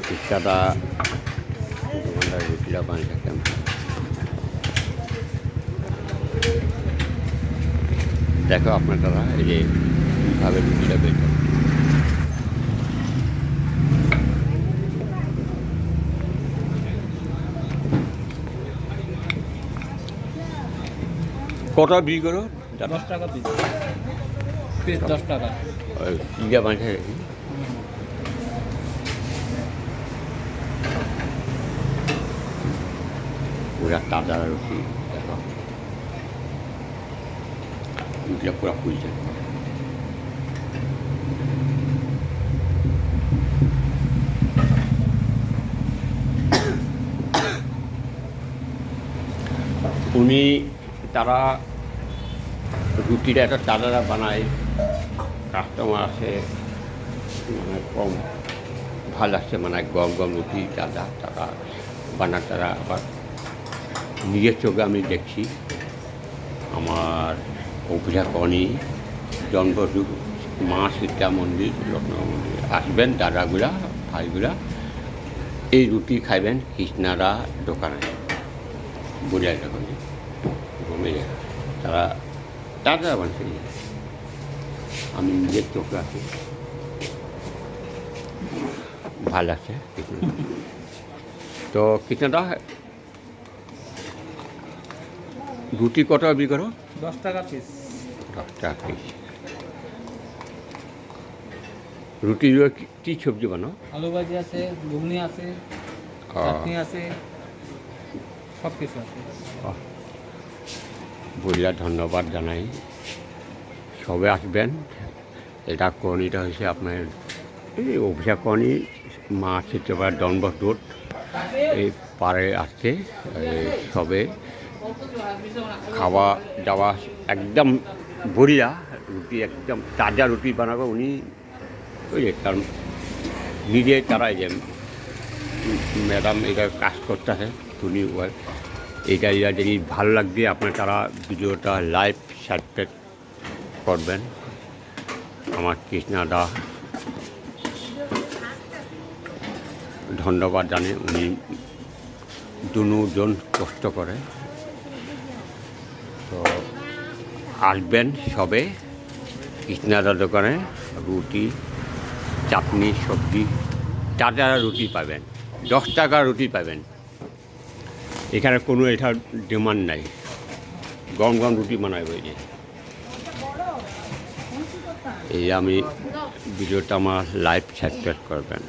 ফুচকাটা দোকানদার রুটিটা বানিয়ে কেমন দেখো আপনার দাদা এই যে কীভাবে রুটিটা বের করে। কটা বিক্রি করো? 10 টাকা পিস, পিস 10 টাকা। ওই ইয়া বানিয়ে রাখি। পুরা তাজা রুটি দেখো, রুটিটা পুরা ফুলছে। উনি তারা রুটিটা একটা তাজা বানায়, কাস্টমার আছে মানে কম ভাল আসছে, মানে গম গম রুটি তাজা তারা বানায়। তারা আবার নিজের চোখে আমি দেখছি। আমার অভিষেকনী জন্মযুগ মা সীতা মন্দির, লক্ষ্মণ মন্দির আসবেন দাদাগুলা ভাইগুলা, এই রুটি খাইবেন কৃষ্ণারা দোকানে বুড়িয়ার দোকানে ঘুমে যায়। তারা তাজা বানছে, আমি নিজের চোখে আছি, ভাল আছে কৃষ্ণ। তো কৃষ্ণদা রুটি কটা বিক্রি করো? 10 টাকা পিস। 10 টাকা পিস। রুটি কী সবজি বানাও? আলু ভাজি আছে, ঘুগনি আছে, চাটনি আছে, সব কিছু আছে। বলিয়া ধন্যবাদ জানাই। সবে আসবেন। এটা কর্ণীটা হয়েছে আপনার এই অভিষেকনী মা চিত্রপাড় ডনবস রোড, এই পাড়ে আসছে। সবে খাওয়া দাওয়া একদম বড়িয়া, রুটি একদম তাজা রুটি বানাবো উনি। ওই যে কারণ নিজে তারা এই যে ম্যাডাম এটা কাজ করতেছে, উনি এইটা যদি ভালো লাগবে আপনার তারা ভিডিওটা লাইভ সাবস্ক্রাইব করবেন। আমার কৃষ্ণাদা ধন্যবাদ জানে, উনি দুজন কষ্ট করে। তো আসবেন সবে কৃষ্ণাদার দোকানে, রুটি চাটনি সবজি তাজা রুটি পাবেন, 10 টাকা রুটি পাবেন। এখানে কোনো এটার ডিমান্ড নাই, গম গম রুটি বানাই হয়ে যায়। এই আমি ভিডিওটা আমার লাইভ সাবস্ক্রাইব করবেন।